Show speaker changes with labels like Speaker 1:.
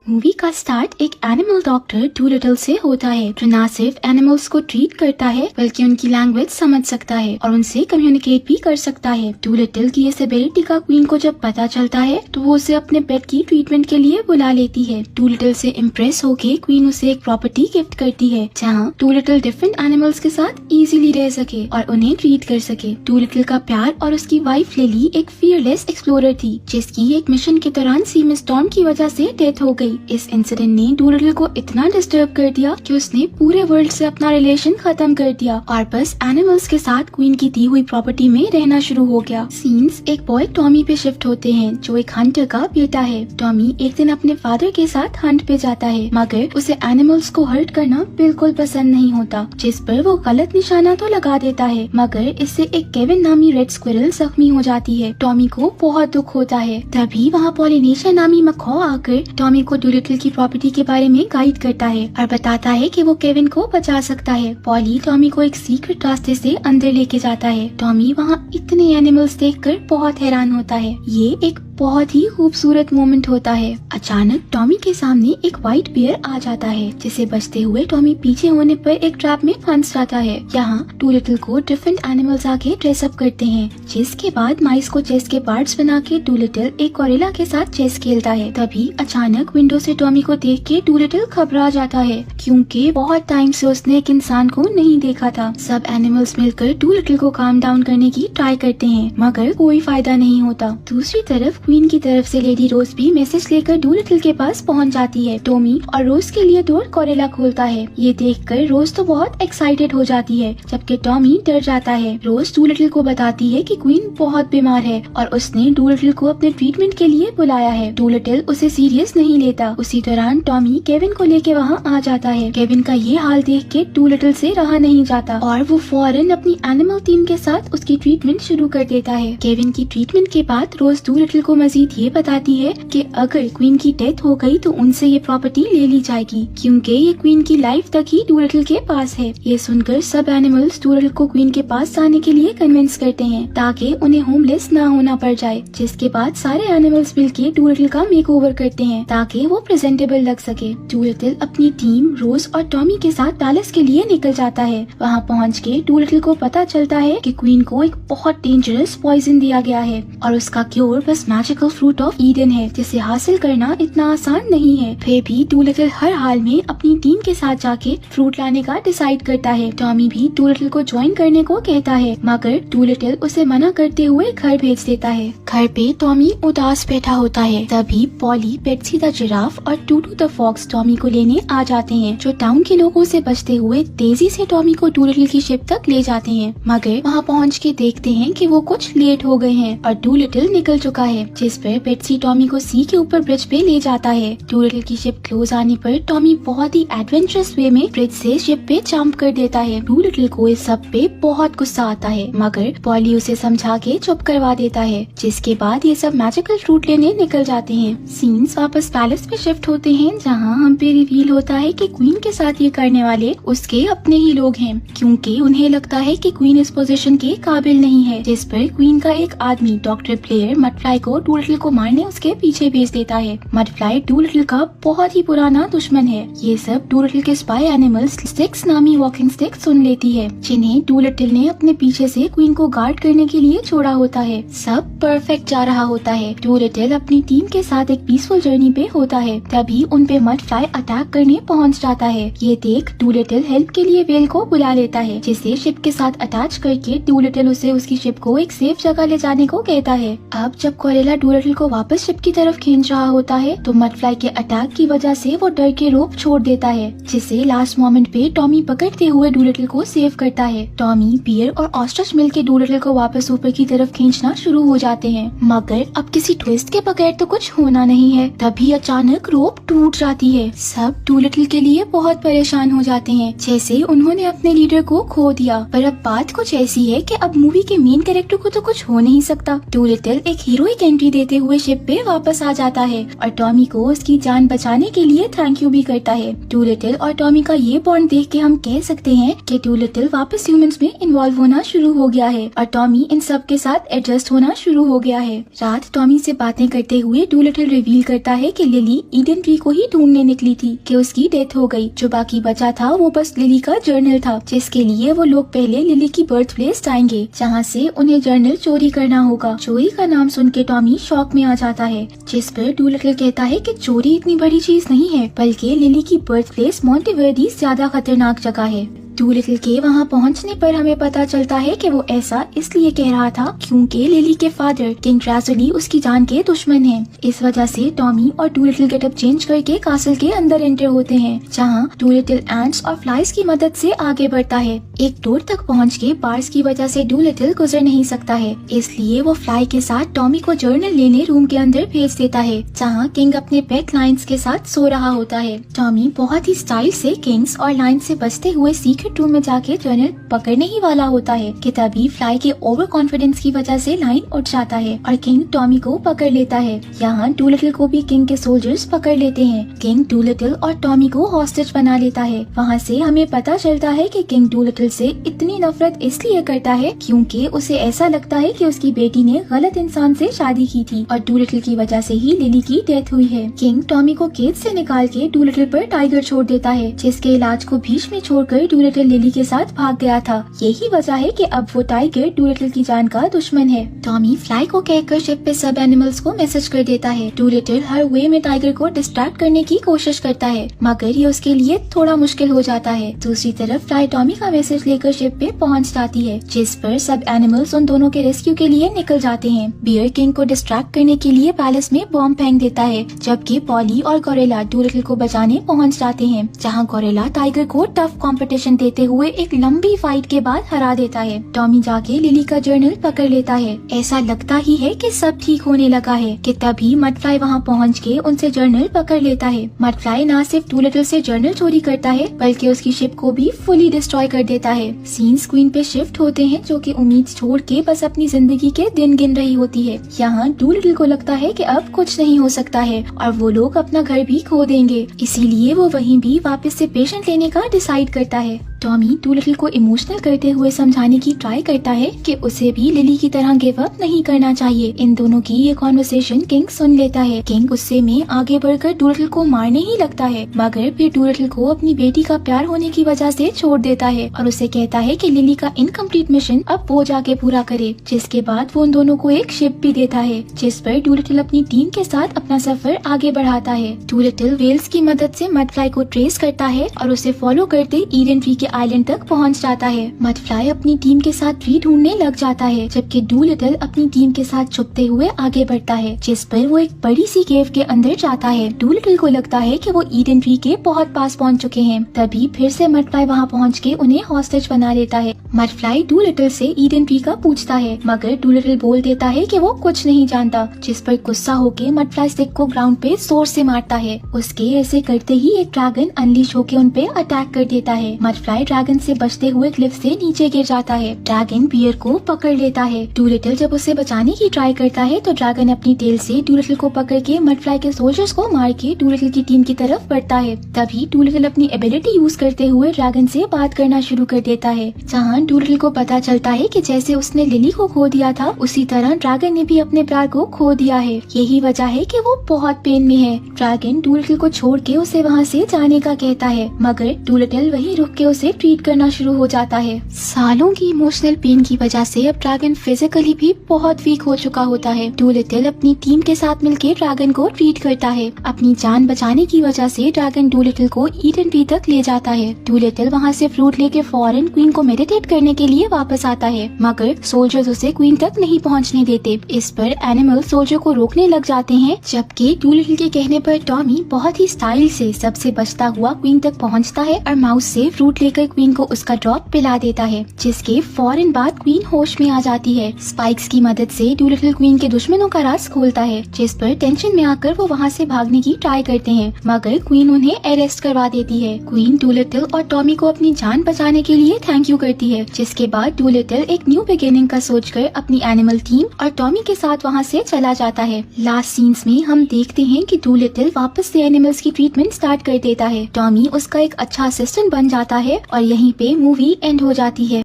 Speaker 1: Movie का start एक animal doctor Dolittle से होता है जो न सिर्फ एनिमल्स को ट्रीट करता है बल्कि उनकी लैंग्वेज समझ सकता है और उनसे कम्युनिकेट भी कर सकता है। डूलिटल की इस एबिलिटी का क्वीन को जब पता चलता है तो वो उसे अपने पेट की ट्रीटमेंट के लिए बुला लेती है। डूलिटल से इम्प्रेस होके क्वीन उसे एक प्रॉपर्टी गिफ्ट करती है जहाँ डूलिटल डिफरेंट एनिमल्स के साथ इजीली रह सके और उन्हें ट्रीट कर सके। डूलिटल का प्यार और उसकी वाइफ लिली एक फियरलेस एक्सप्लोरर थी जिसकी एक मिशन के दौरान सी में स्टॉर्म की वजह से डेथ हो गई। इस इंसिडेंट ने डूलिटल को इतना डिस्टर्ब कर दिया कि उसने पूरे वर्ल्ड से अपना रिलेशन खत्म कर दिया और बस एनिमल्स के साथ क्वीन की दी हुई प्रॉपर्टी में रहना शुरू हो गया। सीन्स एक बॉय टॉमी पे शिफ्ट होते हैं जो एक हंटर का बेटा है। टॉमी एक दिन अपने फादर के साथ हंट पे जाता है मगर उसे एनिमल्स को हर्ट करना बिल्कुल पसंद नहीं होता, जिस पर वो गलत निशाना तो लगा देता है मगर इससे एक केविन नामी रेड स्क्विरल जख्मी हो जाती है। टॉमी को बहुत दुख होता है। तभी वहाँ पॉलिनेशिया नामी मखौ आकर टॉमी को डूलिटल की प्रॉपर्टी के बारे में गाइड करता है और बताता है कि वो केविन को बचा सकता है। पॉली टॉमी को एक सीक्रेट रास्ते से अंदर लेके जाता है। टॉमी वहाँ इतने एनिमल्स देखकर बहुत हैरान होता है। ये एक बहुत ही खूबसूरत मोमेंट होता है। अचानक टॉमी के सामने एक व्हाइट बियर आ जाता है जिसे बचते हुए टॉमी पीछे होने पर एक ट्रैप में फंस जाता है। यहाँ डूलिटल को डिफरेंट एनिमल्स आके ड्रेस अप करते हैं, जिसके बाद माइस को चेस के पार्ट्स बना के डूलिटल एक गोरिल्ला के साथ चेस खेलता है। तभी अचानक विंडो से टॉमी को देख के डूलिटल घबरा जाता है क्योंकि बहुत टाइम से उसने एक इंसान को नहीं देखा था। सब एनिमल्स मिलकर डूलिटल को काम डाउन करने की ट्राई करते हैं मगर कोई फायदा नहीं होता। दूसरी तरफ क्वीन की तरफ से लेडी रोज भी मैसेज लेकर डूलिटल के पास पहुंच जाती है। टॉमी और रोज के लिए डोर गोरिल्ला खोलता है। ये देखकर रोज तो बहुत एक्साइटेड हो जाती है जबकि टॉमी डर जाता है। रोज डूलिटल को बताती है कि क्वीन बहुत बीमार है और उसने डूलिटल को अपने ट्रीटमेंट के लिए बुलाया है। डूलिटल उसे सीरियस नहीं लेता। उसी दौरान टॉमी केविन को लेके वहाँ आ जाता है। केविन का ये हाल देख के डूलिटल से रहा नहीं जाता और वो फौरन अपनी एनिमल टीम के साथ उसकी ट्रीटमेंट शुरू कर देता है। केविन की ट्रीटमेंट के बाद रोज डूलिटल को मजीद ये बताती है कि अगर क्वीन की डेथ हो गई तो उनसे ये प्रॉपर्टी ले ली जाएगी क्योंकि ये क्वीन की लाइफ तक ही डूलिटल के पास है। ये सुनकर सब एनिमल्स डूलिटल को क्वीन के पास जाने के लिए कन्विंस करते हैं ताकि उन्हें होमलेस ना होना पड़ जाए, जिसके बाद सारे एनिमल्स मिलके डूलिटल का मेकओवर करते हैं ताकि वो प्रेजेंटेबल लग सके। डूलिटल अपनी टीम रोज और टॉमी के साथ पैलेस के लिए निकल जाता है। वहाँ पहुँच के डूलिटल को पता चलता है कि क्वीन को एक बहुत डेंजरस पॉइजन दिया गया है और उसका क्योर बस मैजिकल फ्रूट ऑफ ईडन है जिसे हासिल करना इतना आसान नहीं है। फिर भी डूलिटल हर हाल में अपनी टीम के साथ जाके फ्रूट लाने का डिसाइड करता है। टॉमी भी डूलिटल को ज्वाइन करने को कहता है मगर डूलिटल उसे मना करते हुए घर भेज देता है। घर पे टॉमी उदास बैठा होता है। तभी पॉली, बेट्सी द जिराफ और टूटू द फॉक्स टॉमी को लेने आ जाते हैं जो टाउन के लोगों से बचते हुए तेजी से टॉमी को डूलिटल की शिप तक ले जाते हैं मगर वहाँ पहुँच के देखते हैं कि वो कुछ लेट हो गए हैं और डूलिटल निकल चुका है, जिस पर बेट्सी टॉमी को सी के ऊपर ब्रिज पे ले जाता है। डूलिटल की शिप क्लोज आने पर टॉमी बहुत ही एडवेंचरस वे में ब्रिज से शिप पे जंप कर देता है। डूलिटल को इस सब पे बहुत गुस्सा आता है मगर पॉली उसे समझा के चुप करवा देता है, जिसके बाद ये सब मैजिकल फ्रूट लेने निकल जाते हैं। सीन्स वापस पैलेस पे शिफ्ट होते हैं जहाँ हम पे रिवील होता है कि क्वीन के साथ ये करने वाले उसके अपने ही लोग हैं क्योंकि उन्हें लगता है कि क्वीन इस पोजीशन के काबिल नहीं है, जिस पर क्वीन का एक आदमी डॉक्टर ब्लेयर मडफ्लाई को डूलिटल को मारने उसके पीछे भेज देता है। मडफ्लाई डूलिटल का बहुत ही पुराना दुश्मन है। ये सब डूलिटल के स्पाई एनिमल्स स्टिक्स नामी वॉकिंग स्टिक सुन लेती है जिन्हें डूलिटल ने अपने पीछे से क्वीन को गार्ड करने के लिए छोड़ा होता है। सब परफेक्ट जा रहा होता है। डूलिटल अपनी टीम के साथ एक पीसफुल जर्नी पे होता है। तभी उन पे मडफ्लाई अटैक करने पहुंच जाता है। ये देख डूलिटल हेल्प के लिए वेल को बुला लेता है जिसे शिप के साथ अटैच करके डूलिटल उसे उसकी शिप को एक सेफ जगह ले जाने को कहता है। अब जब गोरिल्ला डूलिटल को वापस शिप की तरफ खींच रहा होता है तो मडफ्लाई के अटैक की वजह से वो डर के रोप छोड़ देता है, जिसे लास्ट मोमेंट पे टॉमी पकड़ते हुए डूलिटल को सेव करता है। टॉमी, बियर और ऑस्ट्रिच मिलके डूलिटल को वापस ऊपर की तरफ खींचना शुरू हो जाते हैं मगर अब किसी ट्विस्ट के बगैर तो कुछ होना नहीं है। तभी अचानक रोप टूट जाती है। सब डूलिटल के लिए बहुत परेशान हो जाते हैं जैसे उन्होंने अपने लीडर को खो दिया। पर अब बात कुछ ऐसी है कि अब मूवी के मेन कैरेक्टर को तो कुछ हो नहीं सकता। डूलिटल एक हीरोइक एंट्री देते हुए शिप पे वापस आ जाता है और टॉमी को उसकी जान बचाने के लिए थैंक यू भी करता है। डूलिटल और टॉमी का ये बॉन्ड देख के हम कह सकते हैं कि डूलिटल वापस ह्यूमंस में इन्वॉल्व होना शुरू हो गया है और टॉमी इन सब के साथ एडजस्ट होना शुरू हो गया है। रात टॉमी से बातें करते हुए डूलिटल रिवील करता है कि लिली ईडन ट्री को ही ढूंढने निकली थी कि उसकी डेथ हो गई। जो बाकी बचा था वो बस लिली का जर्नल था, जिसके लिए वो लोग पहले लिली की बर्थ प्लेस जाएंगे जहाँ से उन्हें जर्नल चोरी करना होगा। चोरी का नाम सुन के टॉमी शॉक में आ जाता है, जिस पर डूलिटल कहता है कि चोरी इतनी बड़ी चीज नहीं है, बल्कि लिली की बर्थ प्लेस मॉन्टेवर्डी ज्यादा खतरनाक जगह है। डूलिटल के वहाँ पहुँचने पर हमें पता चलता है कि वो ऐसा इसलिए कह रहा था क्योंकि लिली के फादर किंग ट्रेजडी उसकी जान के दुश्मन हैं। इस वजह से टॉमी और डूलिटल गेटअप चेंज करके कासल के अंदर एंटर होते हैं, जहाँ डूलिटल एंट्स और फ्लाइज की मदद से आगे बढ़ता है। एक डोर तक पहुँच के बार्स की वजह से डूलिटल गुजर नहीं सकता है, इसलिए वो फ्लाई के साथ टॉमी को जर्नल लेने रूम के अंदर भेज देता है, जहाँ किंग अपने पेट लाइन्स के साथ सो रहा होता है। टॉमी बहुत ही स्टाइल से किंग्स और लाइन से बचते हुए रूम में जाके जर्नल पकड़ने ही वाला होता है कि तभी फ्लाई के ओवर कॉन्फिडेंस की वजह से लाइन उठ जाता है और किंग टॉमी को पकड़ लेता है। यहाँ डूलिटल को भी किंग के सोल्जर्स पकड़ लेते हैं। किंग डूलिटल और टॉमी को हॉस्टेज बना लेता है। वहाँ से हमें पता चलता है कि किंग डूलिटल से इतनी नफरत इसलिए करता है क्योंकि उसे ऐसा लगता है कि उसकी बेटी ने गलत इंसान से शादी की थी और डूलिटल की वजह से ही लिली की डेथ हुई है। किंग टॉमी को केज से निकाल के डूलिटल पर टाइगर छोड़ देता है, जिसके इलाज को बीच में छोड़कर डूलिटल लिली के साथ भाग गया था। यही वजह है कि अब वो टाइगर डूलिटल की जान का दुश्मन है। टॉमी फ्लाई को कहकर शिप पे सब एनिमल्स को मैसेज कर देता है। डूलिटल हर वे में टाइगर को डिस्ट्रैक्ट करने की कोशिश करता है, मगर ये उसके लिए थोड़ा मुश्किल हो जाता है। दूसरी तरफ फ्लाई टॉमी का मैसेज लेकर शिप पे पहुंच जाती है, जिस पर सब एनिमल्स उन दोनों के रेस्क्यू के लिए निकल जाते हैं। बियर किंग को डिस्ट्रैक्ट करने के लिए पैलेस में बॉम्ब फेंक देता है, जबकि पॉली और गोरिल्ला डूलिटल को बचाने पहुँच जाते हैं, जहाँ गोरिल्ला टाइगर को टफ कॉम्पिटिशन देते हुए एक लंबी फाइट के बाद हरा देता है। टॉमी जाके लिली का जर्नल पकड़ लेता है। ऐसा लगता ही है कि सब ठीक होने लगा है कि तभी मडफ्लाई वहाँ पहुँच के उनसे जर्नल पकड़ लेता है। मडफ्लाई न सिर्फ डूलिटल से जर्नल चोरी करता है, बल्कि उसकी शिप को भी फुली डिस्ट्रॉय कर देता है। सीन्स क्वीन पे शिफ्ट होते हैं, जो कि उम्मीद छोड़ के बस अपनी जिंदगी के दिन गिन रही होती है। यहाँ डूलिटल को लगता है कि अब कुछ नहीं हो सकता है और वो लोग अपना घर भी खो देंगे, इसीलिए वो वहीं भी वापस से पेशेंट लेने का डिसाइड करता है। टॉमी डूलिटल को इमोशनल करते हुए समझाने की ट्राई करता है कि उसे भी लिली की तरह गिव अप नहीं करना चाहिए। इन दोनों की ये कॉन्वर्सेशन किंग सुन लेता है। किंग गुस्से में आगे बढ़कर डूलिटल को मारने ही लगता है, मगर फिर डूलिटल को अपनी बेटी का प्यार होने की वजह से छोड़ देता है और उसे कहता है कि लिली का इनकम्प्लीट मिशन अब वो जाके पूरा करे। जिसके बाद वो उन दोनों को एक शिप भी देता है, जिस पर डूलिटल अपनी टीम के साथ अपना सफर आगे बढ़ाता है। डूलिटल वेल्स की मदद से मडफ्लाई को ट्रेस करता है और उसे फॉलो करते ईडन ट्री के आइलैंड तक पहुंच जाता है। मडफ्लाई अपनी टीम के साथ ट्री ढूंढने लग जाता है, जबकि डूलिटल अपनी टीम के साथ छुपते हुए आगे बढ़ता है, जिस पर वो एक बड़ी सी केव के अंदर जाता है। डूलिटल को लगता है कि वो ईडन ट्री के बहुत पास पहुंच चुके हैं, तभी फिर से मडफ्लाई वहां पहुंच के उन्हें हॉस्टेज बना लेता है। मडफ्लाई डूलिटल से ईडन ट्री का पूछता है, मगर डूलिटल बोल देता है कि वो कुछ नहीं जानता, जिस पर गुस्सा होके मडफ्लाई स्टिक को ग्राउंड पे जोर से मारता है। उसके ऐसे करते ही एक ड्रैगन अनलीश होके उन पे अटैक कर देता है। मडफ्लाई ड्रैगन से बचते हुए क्लिफ से नीचे गिर जाता है। ड्रैगन बियर को पकड़ लेता है। डूलिटल जब उसे बचाने की ट्राई करता है तो ड्रैगन अपनी टेल से डूलिटल को पकड़ के मडफ्लाई के सोल्जर्स को मार के डूलिटल की टीम की तरफ बढ़ता है। तभी डूलिटल अपनी एबिलिटी यूज करते हुए ड्रैगन से बात करना शुरू कर देता है, जहाँ डूलिटल को पता चलता है कि जैसे उसने लिली को खो दिया था, उसी तरह ड्रैगन ने भी अपने प्यार को खो दिया है। यही वजह है कि वो बहुत पेन में है। ड्रैगन डूलिटल को छोड़ के उसे वहाँ से जाने का कहता है, मगर डूलिटल वहीं रुक के उसे ट्रीट करना शुरू हो जाता है। सालों की इमोशनल पेन की वजह से अब ड्रैगन फिजिकली भी बहुत वीक हो चुका होता है। डूलिटल अपनी टीम के साथ मिलकर ड्रैगन को ट्रीट करता है। अपनी जान बचाने की वजह से ड्रैगन डूलिटल को ईडन ट्री तक ले जाता है। डूलिटल वहाँ से फ्रूट लेके फौरन क्वीन को मेडिटेट करने के लिए वापस आता है, मगर सोल्जर्स उसे क्वीन तक नहीं पहुँचने देते। इस पर एनिमल सोल्जर को रोकने लग जाते हैं, जबकि डूलिटल के कहने पर टॉमी बहुत ही स्टाइल से सबसे बचता हुआ क्वीन तक पहुँचता है और माउस से फ्रूट लेकर क्वीन को उसका ड्रॉप पिला देता है, जिसके फौरन बाद क्वीन होश में आ जाती है। स्पाइक्स की मदद से डूलिटल क्वीन के दुश्मनों का राज खोलता है, जिस पर टेंशन में आकर वो वहाँ से भागने की ट्राई करते हैं, मगर क्वीन उन्हें अरेस्ट करवा देती है। क्वीन डूलिटल और टॉमी को अपनी जान बचाने के लिए थैंक यू करती है है, जिसके बाद डूलिटल एक न्यू बिगिनिंग का सोचकर अपनी एनिमल टीम और टॉमी के साथ वहाँ से चला जाता है। लास्ट सीन्स में हम देखते हैं कि डूलिटल वापस से एनिमल्स की ट्रीटमेंट स्टार्ट कर देता है। टॉमी उसका एक अच्छा असिस्टेंट बन जाता है और यहीं पे मूवी एंड हो जाती है।